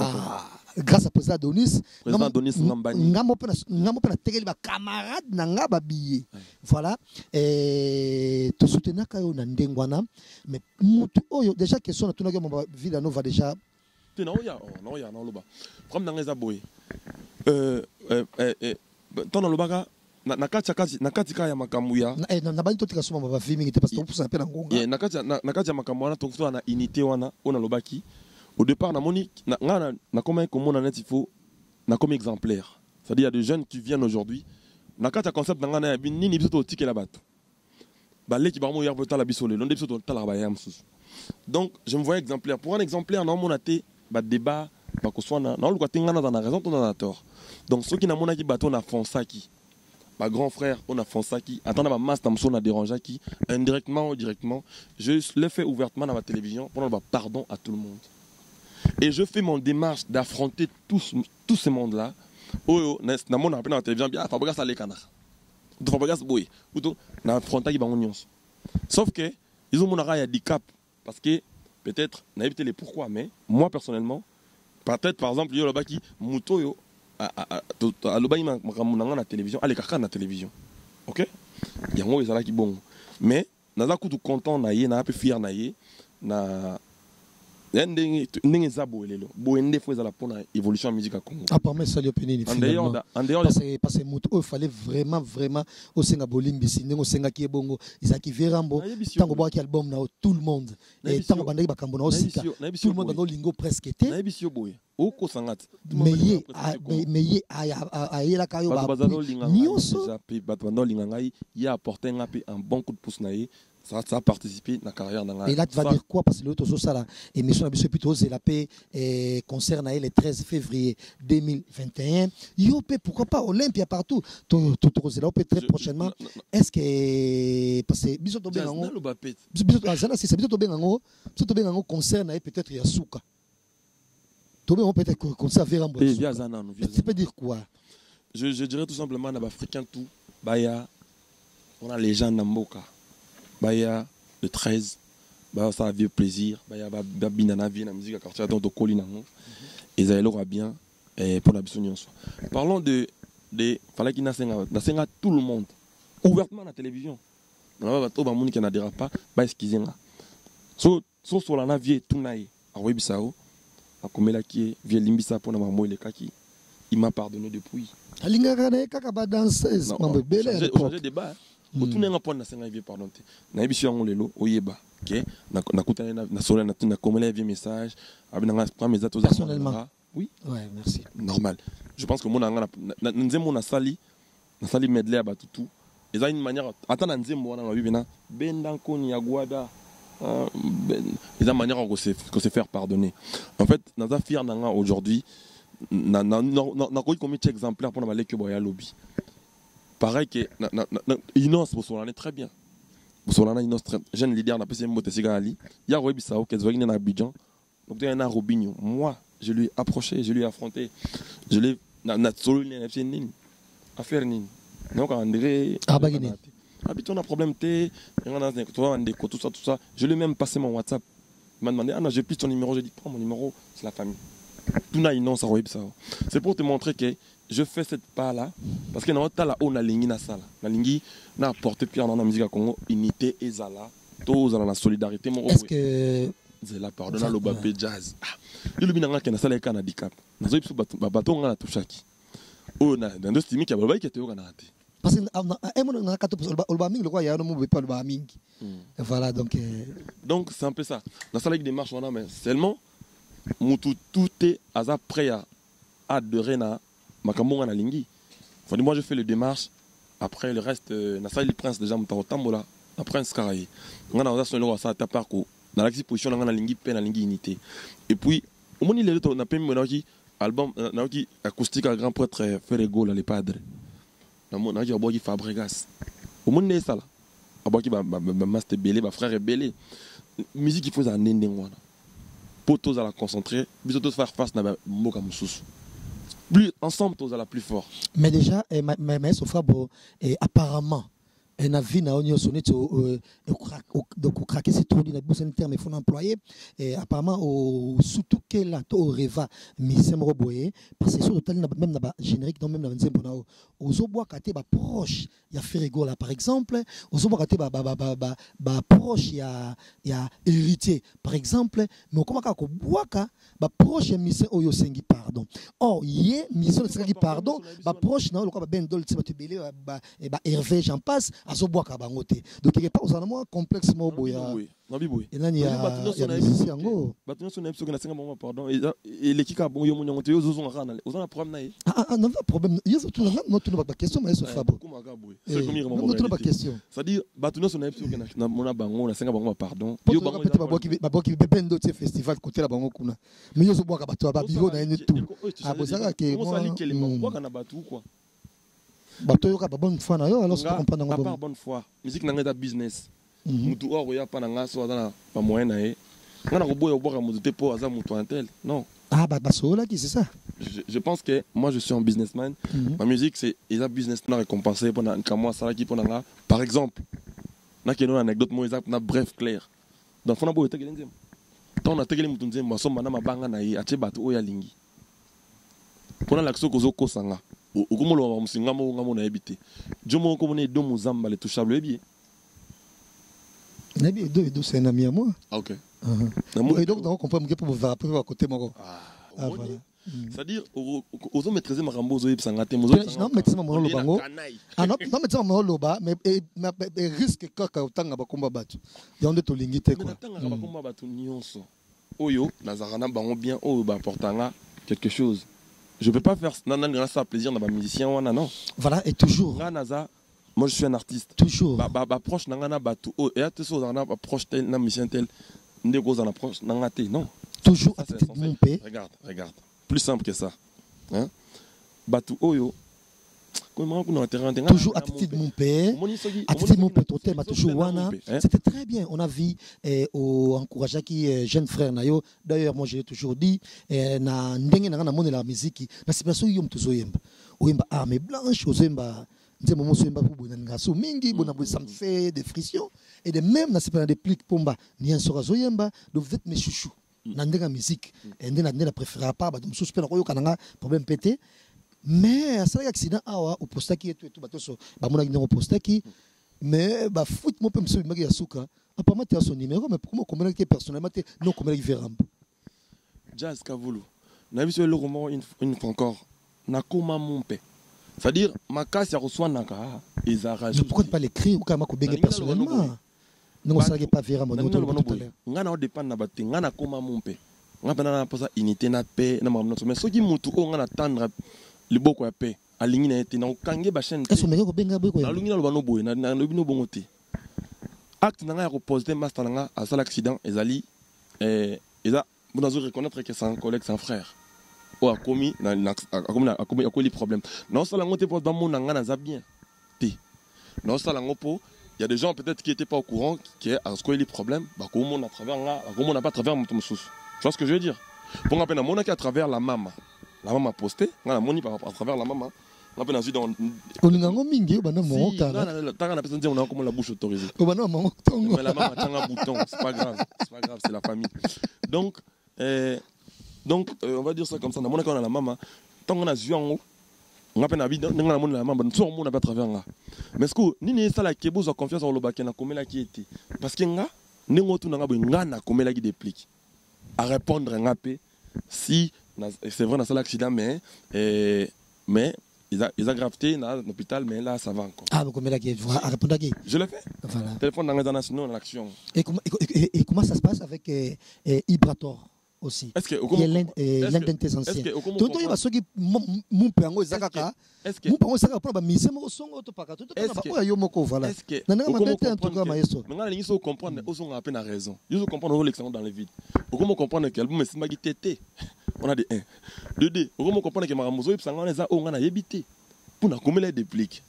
Grâce à président Adonis, ngamo pena tegeli ba camarade na nga ba billet. Voilà. Et to soutenir kayo na ndengwana, mais mutu oyo déjà question na tunaka mo Villanova déjà. Non ya non loba. Comme dans les aboy. Ton lobaga na kati ya makamuya na bani totika soma ba filming te parce que poussa pena ngonga na kati ya makamuya to kufa na unité wana ona lobaki au départ na moni na comment net il faut na comme exemplaire, c'est-à-dire il y a des jeunes qui viennent aujourd'hui na kati ya concept na ngana nini biso to tikela bato balé ki ba mo yarbo tala biso le londe biso to tala ba yam sus. Donc je me vois exemplaire pour un exemplaire na monaté ba débat ba ko swana na luka tingana na raison to na tort. Donc ceux qui na monaki bato na fonsaki ma grand frère, on a fait ça qui attendait ma masse on a dérangé qui indirectement ou directement, je l'ai fait ouvertement dans ma télévision pour demander pardon à tout le monde. Et je fais mon démarche d'affronter tout ce monde-là. Oh, na mon appel dans la télévision, bien, Fabregas ça les canards. Fabregas boy, ou tout, na affronter qui va union. Sauf que ils ont mon handicap parce que peut-être n'a évité les pourquoi, mais moi personnellement, peut-être par exemple yo là-bas qui muto yo à l'obaï na télévision allez kaka na télévision ok yango ezala ki bon mais naza kutu content na ye na peu fier na ye na ndenge zabo elelo boende fo ezala pona évolution musique à Congo apparemment ça lui penini en dehors parce que mutu il fallait vraiment au senga bolimbisi ndenge senga ki bongo izaki verambo tango boaki album na tout le monde et tango bandaki bakambo na osika tout le monde dans lingo presque été na bisio boye oko sangati mais ye ayela kayo ba nyoso bato bando linga ngai ya apporter ngapi un bon coup de pouce na ye. Ça a participé à la carrière dans la... Et là, tu vas dire quoi? Parce que l'autre, ça, l'émission de plutôt, c'est la paix concerne le 13 février 2021. Yopé, pourquoi pas Olympia partout. C'est là, très prochainement. Est-ce que... Parce que... Bisous Tobé Nango. Bisous Tobé Nango concerne peut-être Yasuka. Tobé Nango peut-être concerne Vérambo. Tu peux dire quoi? Je dirais tout simplement, dans l'Africain, tout, Baya, on a les gens Namboka. Baya le 13 bah ça a vieux plaisir baya ba binana vie la musique à quartier donc de colina et ça l'aura bien pour la bisognon. Parlons de fallait qu'il n'a tout le monde ouvertement à la télévision on va tout ba monde qui n'a dira pas ba excuser là so la vie tout naï a webisao a comme là qui vie limbisa pour na maman le kaki il m'a pardonné depuis alinga kana kaka ba danseuse mambe belle changer débat Autour d'un point, na vie pardon. Na émission on lelo oyeba. OK. Na kutana na sola na comment les messages. Abina prendre mes dates personnellement. Oui. Ouais, merci. Normal. Je pense que mon anga na nzembo na sali medley abatutu. Et ça une manière attendre nzembo na bibina bendanko ni agwada. Et ça manière qu'on se faire pardonner. En fait, na fier nanga aujourd'hui na koyi comme exemplaire pour na balé que boya lobby. pareil que Inos Bosolana très bien. Bosolana Inos très jeune leader n'a pas essayé de monter ses gars ali. Il y a Roby Sao qui est venu à Abidjan. Donc il y a un Robinho. Moi, je lui ai approché, je lui ai affronté. Je l'ai solo à faire nini. Donc André Abagini. Habitant un problème T, tout ça. Je lui ai même passé mon WhatsApp. Il m'a demandé, j'ai plus ton numéro. J'ai dit, prends mon numéro, c'est la famille. Tout n'a non, ça Roby Sao. C'est pour te montrer que je fais cette part-là, parce que dans notre là, on a l'ingui na sala. La lingui n'a apporté plus dans la musique à Congo, unité et zala, tous dans la solidarité. Est-ce que c'est la pardon, le bapé jazz. Il y a une qui a salé un handicap. Nous avons bâton à tout chaque. On a dans deux stimi qui a balai qui était au Canada. Parce que on a quatre personnes. On va mingi le quoi, il y a un mot pas le va mingi. Voilà donc c'est un peu ça. Dans la salle qui démarche on a mais seulement tout est à prêt à adorer na makambo na lingi. Moi je fais les démarches. Après le reste na salle prince déjà mutaotambola. Na prince karayi. On a ça le ça tapar ko dans l'exposition na lingi pe na lingi unité. Et puis au moment il est on a pas mis qui album na qui acoustique à grand prêtre Ferrego là les padres. Na mon na qui aboki Fabregas. Au moment est ça là. Aboki ba master belé ba frère belé. Musique il faut ça ndengwana. Pour tous à la concentrer, puis tous faire face à Moka Moussous. Plus ensemble, tous à la plus fort. Mais déjà, mais apparemment, un avis n'a pas sonné donc craquer c'est trop dit un terme il faut employer et apparemment surtout que là au reva mais c'est roboyé parce que sur le même dans générique dans même dans 25 pour aux bois katé ba proche il y a Ferrego là par exemple aux bois katé ba proche il y a héritier par exemple mais comment ka ko bois ka ba proche mission oyo sengi pardon or yé mission sengi pardon ba proche na le quoi ba ben dol ba te belé ba Hervé j'en passe azoboaka bango te donc quelque part ozana mwa complexe mo boya enani ya musicien yango bato nyonso na biso ke nasenga bango pardon eleki ka bongo yo monyango te yo ozozonga kaka oza na problème na ye non va problème yeso tuna ba question mais yeso fabo tuna ba question c'est-à-dire bato nyonso na biso ke na mona bango nasenga bango pardon yo bango peut-être baboki bebendo te festival côté la bango kuna mais yeso boaka bato ba biro na ye tout abozaka ke moi na bato quoi bato yoka ba bonne foi na yo alors ça comprendre ngo pas bonne foi musique na ngeta business mutu oro ya pa na ngaso azana pa moyen na ye ngana ko boya boka mutu te po aza mutu antel non bah sola qui c'est ça je pense que moi je suis un businessman ma musique c'est isa business na récompensé pendant un mois ça qui pendant là par exemple na keno anecdote mo exact na bref clair dans fona boya tegele nzembo tant na tegele mutu nzembo asomba na mabanga na ye ache bato oya lingi pona la kso kozo kosanga okomolo wa musinga mo ngamo na ebité jomo ko mona do muzamba le touchable ebié nabi do c'est un ami à moi OK et donc on comprend que pour va à côté moko voilà c'est-à-dire ozo maîtriser makambo ozo yebsanga te mozo non maîtriser makambo lo bango non maîtriser makambo lo ba mais risque kaka utanga bakomba batu yonde to lingi te quoi utanga bakomba batu nyonso oyo nazarana bango bien oyo ba portanga quelque chose. Je ne peux pas faire ça plaisir dans ma musicien non. Voilà et toujours. Moi je suis un artiste. Toujours. Proche nangana batu et à te so na proche tel na musicien tel ndeko za na proche nangate non. Toujours à tête mon père. Regarde. Plus simple que ça. Hein? Batu oyo toujours attitude mon père, attitude mon père, totem a toujours wana. C'était très bien. On a vu encourager qui jeune frère nayo. D'ailleurs moi j'ai toujours dit na ndenge na na mona la musique na c'est pas so yom tuzo yemba. Oyemba armée blanche, oyemba nze momo so yemba pour bonanga so mingi bona bo ça me fait des frictions et de même na c'est pas des pliques pomba ni un sora so yemba donc vous êtes mes chouchous. Na ndenge musique et ndenge na préférer pas ba dum so spela ko kananga problème pété. Mais à ça accident awa au postaki et tout bato so ba mona ngino postaki mais ba foot mo pe mso magi asuka apparemment tu as son numéro mais comment communiquer personnellement non communiquer veramb Jazz Kavulu na vu sur le roman une fois encore na koma mon père c'est-à-dire ma casse ya reçoit naka ezara je pourrais pas l'écrire ou kama ko benga personnellement non ça n'est pas veramb non tout à l'heure ngana o dépend na baté ngana koma mon père ngana na posa unité na paix na mamno mais soki mutu o ngana tendre le boko ya paix alingi na été na kange ba chaîne est-ce que ko benga boko na lungi na lobano boy na lobino bongote acte na nga ya reposer master na nga à ça l'accident ezali eza vous devez reconnaître que c'est un collègue c'est un frère o a commis na a commis problème non ça la ngote pour ba mona nga na za bien Dans ça, il y a des gens peut-être qui n'étaient pas au courant, qui à ce qu'il y a des problèmes, comment on a travers là, comment on n'a pas à travers mon sous. Tu vois ce que je veux dire? Pour moi, on a qu'à travers la maman. La maman a posté, on a moni à travers la maman. On a dans on a mingi, on a mon temps. On a comme la bouche autorisée. On a mon temps. Mais la maman a un bouton, c'est pas grave, c'est la famille. Donc, on va dire ça comme ça. On a la maman. Tant qu'on a vu en haut, on a peine habité, on a la maman, on n'a pas travers là. Mais ce que ni ça la kebo a confiance en le bac, na comme la qui était. Parce que nga, n'engo tout n'a na comme la qui déplique. À répondre un AP, si c'est vrai dans ça l'accident, mais ils ont graveté dans l'hôpital, mais là ça va encore. Ah, mais comme la qui à répondre à qui? Je l'ai fait. Voilà. Téléphone dans les nationaux dans l'action. Et comment ça se passe avec Ibrator? Aussi. Est-ce que l'un de anciens. Tonton il va ceux qui mon père ngo ezakaka. Mon père ezakaka pour ba mise mo songo to paka. Tonton na ba yo moko voilà. Nana mabete en tout cas maestro. Maintenant les gens comprendre au son à peine raison. Ils ont comprendre l'excellence dans les vides. Comment comprendre que album c'est magi tété. On a des 1. 2. Comment comprendre que maramuzo ipsanga on eza o ngana yebité. Pour na komela déplique.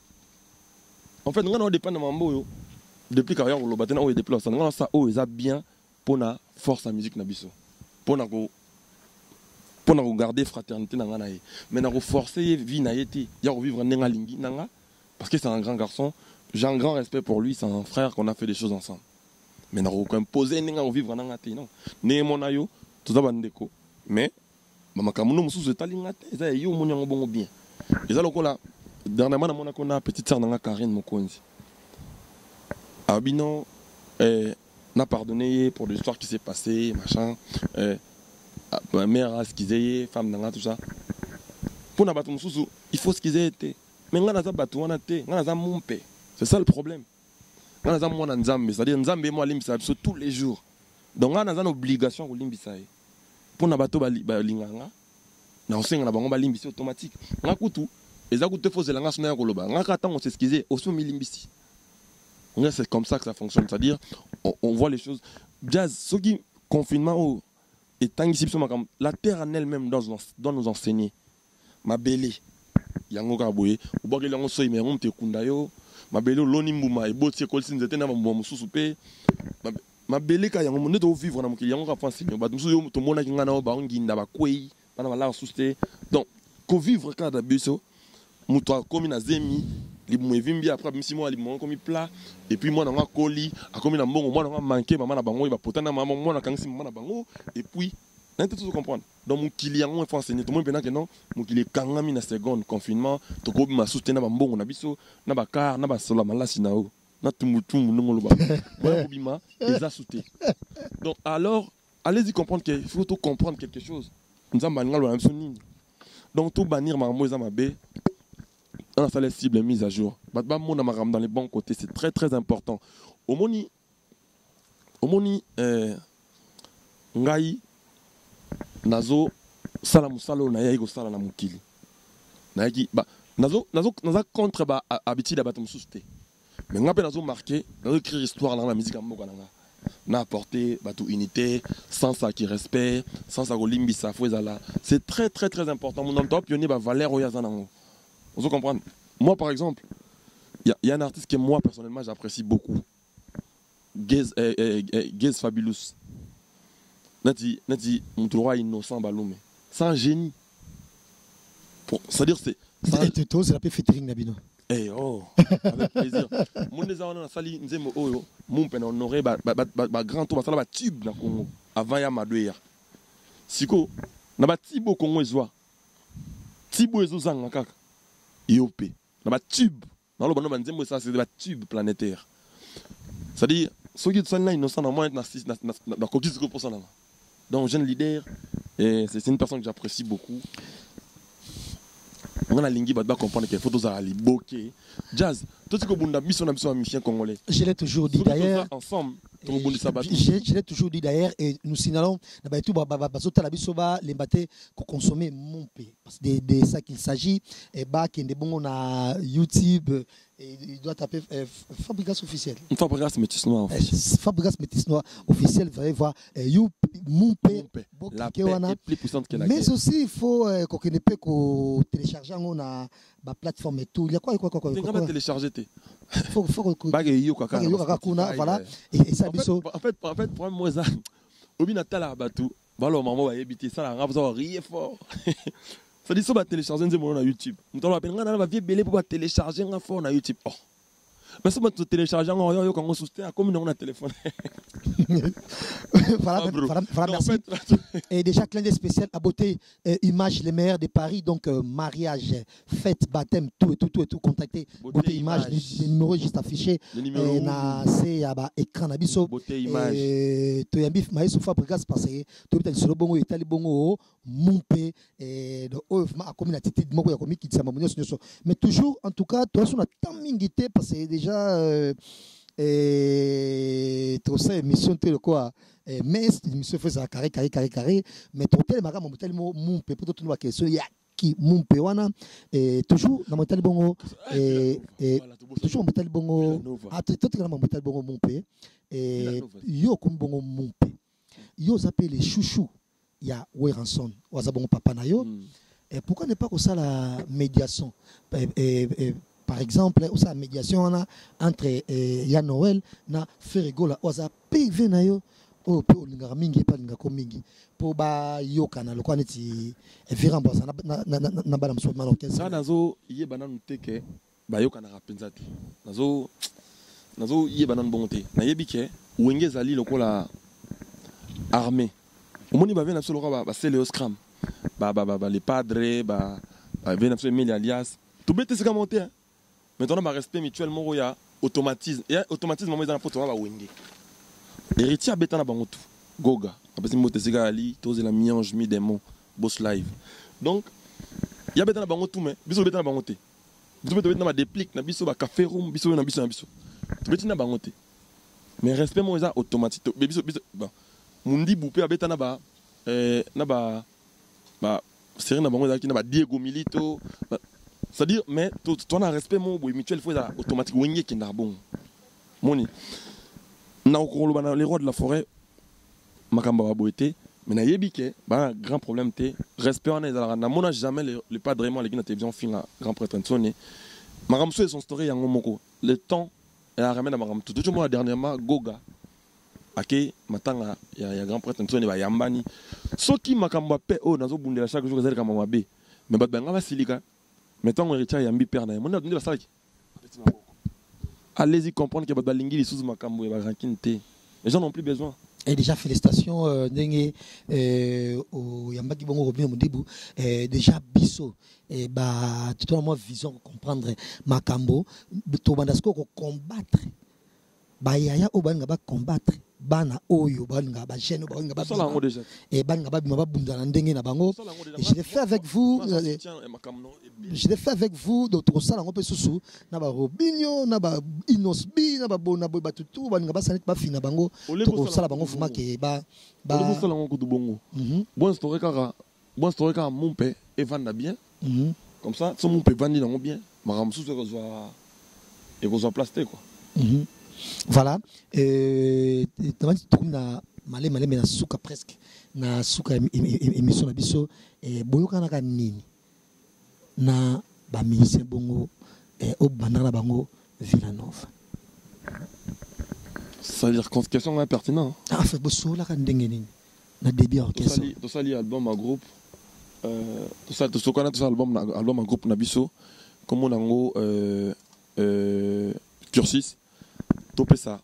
En fait ngana dépend de mambo yo. Déplique ya lo batena o déplique ça ngana ça o eza bien pour na force à musique na biso. Pour garder fraternité dans la vie. Mais pour forcer vie na yeti, il y a vivre nanga lingi nanga parce que c'est un grand garçon, j'ai un grand respect pour lui, c'est un frère qu'on a fait des choses ensemble. Mais n'a pas imposer nanga vivre nanga té non. Né mon ayo, tout ça bandeko. Mais mama kamuno musu zetalinga té, ça yo mon yango bongo bien. Et ça lokola dernièrement na mona kona petite sœur nanga Karine Mokonzi. Abino n'a pardonné pour l'histoire qui s'est passée, machin. Ma mère a ce qu'ils aient, femme dans tout ça. Pour n'a pas tout sous, il faut ce qu'ils aient été. Mais on a battu, on a été, on a monté. C'est ça le problème. On a mon nzambe, c'est-à-dire nzambe moi limbisa tous les jours. Donc on a une obligation pour limbisa. Pour n'a pas tout balinganga. Na osenga na bango balimbisi automatique. On a kutu, les akuté faut zelanga sona koloba. On a attend on s'excuser, au son milimbisi. C'est comme ça que ça fonctionne, c'est-à-dire on voit les choses. Jazz, ce qui confinement et tant ici, la terre en elle-même doit nous enseigner. Ma belle, yango kaboye, ou boire yango soy mais on te kundayo, ma belle l'onimbuma et botte c'est si n'était na mambo soupé. Ma belle ka yango ne doit vivre na mo yango ka penser, ba musu to mona kinga na ba nginda ba kwei, bana la souste. Donc, ko vivre ka da biso, muto comme na zemi. Les après si moi les comme plat et puis moi dans ma colis a comme na mbongo moi na manqué maman na bango il va potana maman moi na kangi maman na bango et puis n'as tout comprendre donc mon client on faut enseigner tout le monde pendant que non mon client kangami na seconde confinement to ko ma soutenir na mbongo na biso na bakar na basola malasi na o na tumutu munongo lo ba voilà bima les a soutenir donc alors allez-y comprendre qu'il faut tout comprendre quelque chose nous avons bangal la même donc tout bannir maman za mabe. On a fait les cibles mises à jour. Dans les bons côtés, c'est très très important. Au moni, ngai nazo salamusalo na yego sala na mukili. Naiki nazo contre habitude à battre mususte. Mais ngape nazo marqué, nazo écrire histoire dans la musique en moka nanga. Na apporté batou unité, sans ça qui respect, sans ça golimbi sa fouezala. C'est très très très important. Mon top pionnier ba Valère Oyazanango. Vous comprenez? Moi, par exemple, il y a un artiste que moi, personnellement, j'apprécie beaucoup. Gaze Fabulous. Nati, mon droit innocent, Baloumé. C'est un génie. C'est-à-dire, c'est la paix featuring Nabino. Eh oh, avec plaisir. Mon les on a sali nzemo oyo, mon pena honoré ba grand tour ba sala ba tube na Congo avant ya madoya. Siko, na ba tibo Congo ezwa. Tibo ezozanga kaka. IOP. Dans ma tube. Dans le bonhomme, ça c'est des tubes planétaires. C'est-à-dire, ceux qui sont là, innocents, dans moi, dans coquille pour ça. Donc, jeune leader, c'est une personne que j'apprécie beaucoup. On a lingi va comprendre que les photos à bokeh. Jazz, tout ce que vous avez mis sur un musicien congolais. Je l'ai toujours dit d'ailleurs. Ensemble. Je l'ai toujours dit d'ailleurs et nous signalons les consommer mon pays parce que de ça qu'il s'agit et bah qui est bon on a YouTube et il doit taper Fabrigas officiel. Fabrigas Métis Noir. Fabrigas Métis Noir officiel, vous allez voir mon pays. La paix est plus puissante que la guerre. Mais aussi il faut qu'on ne peut que télécharger on a ma plateforme et tout. Il y a quoi. Tu vas télécharger faut Bah, yo kaka. yo kaka kuna voilà et ça biso En fait, pour moi ça. Obi natala batu. Balo maman va éviter ça la rap ça rier fort. Ça dit ça va télécharger nzembo na YouTube. Muto va penga na va vie belé pour télécharger nga fort na YouTube. Oh. Mais ça va télécharger nga yo quand on soutient comme on a téléphone. Voilà, merci. Et déjà, clin d'œil spécial à beauté, image les meilleurs de Paris, donc mariage, fête, baptême, tout, contactez beauté image, le numéro juste affiché. C'est écran d'abisso. Beauté image. Tu as mis maïs ou fabrikas parce que tu as solo bongo, itali bongo, moupé, et de ma communauté de moko ya komi qui s'est mamonio. Mais toujours, en tout cas, toi, on a tant mingité parce que déjà. Et tout ça émission tel quoi mais émission fait ça carré mais tout tel maga mon tel mon peut tout nous question ya qui mon pe wana et toujours dans mon tel bongo et toujours mon tel bongo à tout dans mon tel bongo mon pe et yo comme bongo mon pe yo s'appelle les chouchou ya Weranson waza bongo papa na yo et pourquoi ne pas que ça la médiation par exemple, la médiation entre Yann Noël et Ferrigola, on a PV na yo, on peut mingi pas linga komingi pour ba yo kana le kwaneti virambo ça na bana mso marocain ça nazo yé banane teke ba yo kana rapenzati nazo yé banane bonté na yebike wenge zali lokola armée omoni ba vena solo ba c'est le scram ba les padres ba vena solo meli alias tout bête c'est comment monter. Maintenant, ma respect mutuellement, il y a automatisme. Et automatisme, moi, dans la photo, on va wenge. Héritier, béton na bangotou. Goga. Après, c'est moté sega ali, tosé la miange, mi démon, boss live. Donc, il y a béton na bangotou, mais biso béton na bangoté. Biso béton na déplique, na biso ba café room, biso na biso. Tout béton na bangoté. Mais respect, moi, ça automatique. Mais biso, bon. Mundi boupé, béton na ba, série na bangoté, qui na ba Diego Milito. C'est-à-dire, mais toi, un respect mutuel, il faut automatique. Wenge qui n'a bon. Moni. Les rois de la forêt, Makamba va boiter, mais na yebike, un grand problème, respect en ezala. Na mona jamais le pas vraiment les gens de la télévision fin la grand prêtre sonné. Maramso et son story yango moko. Le temps et la ramène à Maram tout le monde dernièrement Goga. Ake matanga ya grand prêtre sonné ba yambani. Soki Makamba pe o nazo bundela chaque jour ezali kama mabe. Mais ba banga ba silika. Maintenant, on retient Yambi Père. Allez-y comprendre que votre lingui est sous ma cambo et ma ranquinte. Les gens n'ont plus besoin. Et déjà, félicitations, Nengue, au Yambaki Bongo Robin Modibu. Déjà, Bisso, et bah, tout le monde vision comprendre ma cambo. Tout le monde combattre. Bah, yaya, au ban va combattre. Bana oyo banga ba jeune banga ba et banga ba bima ba bunda na ndenge na bango je l'ai fait avec vous d'autres ça on peut sous na ba Robinho na ba Inosbi na ba bona boy ba tutu banga ba sanet ba fina bango to sala bango fuma ke ba le sala ngo kudu bongo bon story kaka mon père et vendre bien comme ça son mon père vendre dans bien maram sous que soit plasté quoi. Voilà, tu na malé mais na suka presque na suka émission na biso et boyoka na nini na ba musicien bongo et au banana bango Villanova. Ça veut dire question impertinente. Ah fait bosso la kan ndenge nini na début orchestre. To sali album à groupe to sokana to album à groupe na biso comme on ngo cursus topé ça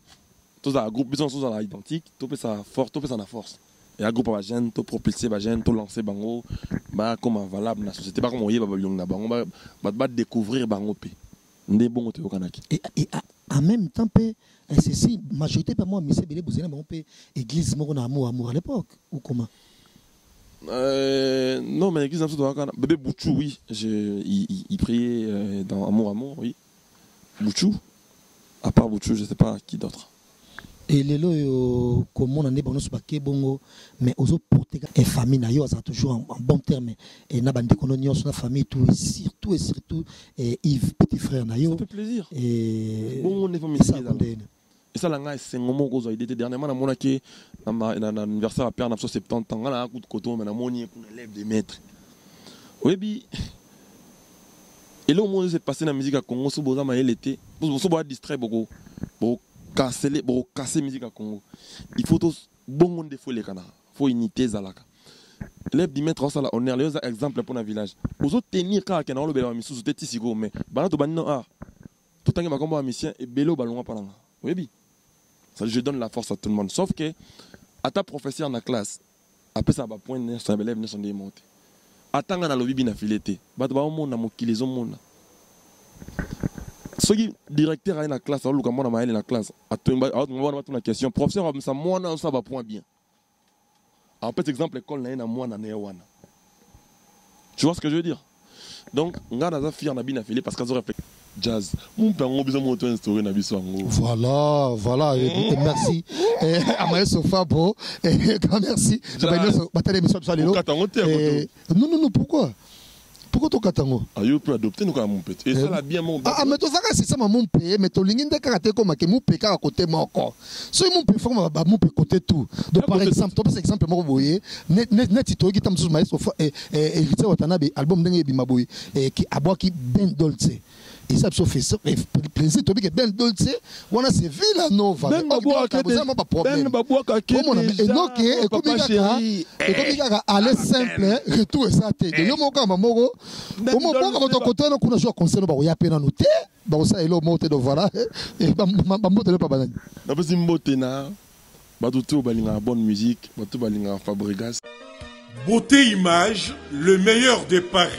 tous à groupe besoin tous à identique topé ça fort topé ça na force et à groupe à jeune to propulser ba jeune to lancer bango ba comme valable na société pas comme on y ba na bango ba découvrir bango pe ndé bongo te kanaki et en même temps pe ceci majorité pas moi monsieur belé bozena bango pe église moko na amour à l'époque ou comment non mais l'église absolument bébé Bouchou oui il priait dans amour oui Bouchou. À part Bouchou, je ne sais pas qui d'autre. Et les lois, comme on a dit, on a bongo, mais aux autres portés, et famille, ça toujours en bon terme. Et n'a pas de coloniaux sur la famille, tout, et surtout, et Yves, petit frère, nayo. Ça fait plaisir. Et bon, on est famille. Et ça, là, c'est un moment où il était dernièrement, on a dit, dans l'anniversaire à Père, 70 ans, on a un coup de coton, mais on a un élève des maîtres. Oui, puis. Et là, au moins, c'est passé dans la musique à Congo, si vous avez l'été, vous avez distrait beaucoup, pour casser la musique à Congo. Il faut tous, bon monde de folie, il faut unité, zalaka. Les dimettre ça là, on est allé aux exemples pour un village. Aux autres tenir car qu'on a le bel mission, c'était ici go, mais bah tout banno ah, tout temps que ma combat mission et bello ballon pas là. Oui bi. Ça je donne la force à tout le monde, sauf que à ta professeur dans la classe, après ça va point ça élève ne sont démontés. Atanga na lobi na fileté. Ba ba monde na mokilizo monde. Ce qui directeur à la classe, alors que moi na maël la classe, atomba on a question, professeur ça moi na ça va point bien. En fait, exemple, l'école n'a pas moi wana. Tu vois ce que je veux dire? Donc, on a des filles qui ont affilé parce qu'elles ont réfléchi. Jazz. Mon père a besoin de monter une story. Voilà, voilà. Et merci. Amaye Sofa, bro. Merci. Non, pourquoi? Pourquoi tu Katango? Ah, tu peux adopter nous comme mon petit. Et ça l'a bien mon. Ah, mais tu sais c'est ça mon père, mais tu l'ingénieur de karaté comme que mon père à côté moi encore. So mon père forme mon père côté tout. Donc par exemple, toi par exemple moi vous voyez, net tu qui t'am sous maïs et Richard Watanabe album d'engue bimaboy et qui aboie qui ben dolce. Et ça fait ça plaisir to que ben dolce, on a c'est Villa Nova. Ben baboua ka problème. Ben baboua ka et donc et comme il a aller simple retour ça te. Yo mon ka mamoro. Au moment où on côté on a joué concert ba ya pena noté. Ba ça elo monte de voilà et ba monte le pas banane. Na pesi mbote na ba tout balinga bonne musique, ba tout balinga Fabregas. Beauté Image, le meilleur de Paris.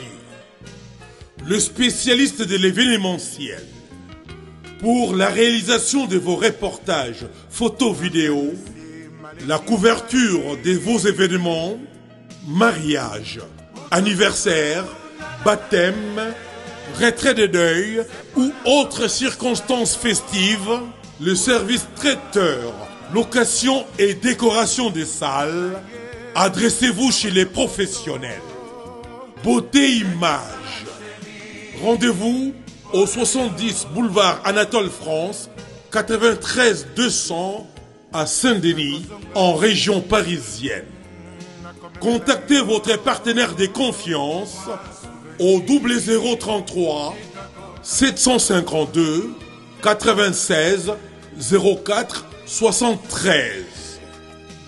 Le spécialiste de l'événementiel. Pour la réalisation de vos reportages, photos, vidéos, la couverture de vos événements, mariage, anniversaire, baptême, retrait de deuil ou autres circonstances festives, le service traiteur, location et décoration des salles, adressez-vous chez les professionnels. Beauté Image. Rendez-vous au 70 boulevard Anatole France, 93 200 à Saint-Denis, en région parisienne. Contactez votre partenaire de confiance au 0033 752 96 04 73.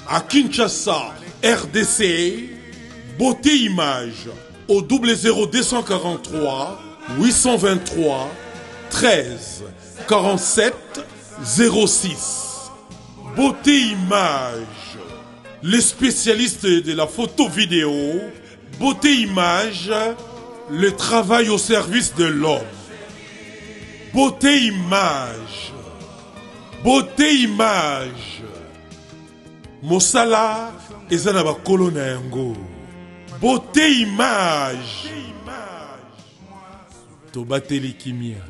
À Kinshasa, RDC, Beauté Image au 00243 823 13 47 06. Beauté Image, les spécialistes de la photo vidéo. Beauté Image, le travail au service de l'homme. Beauté Image, Beauté Image. Mosala ezana kolona yango. Beauté Image. Tobateli kimia.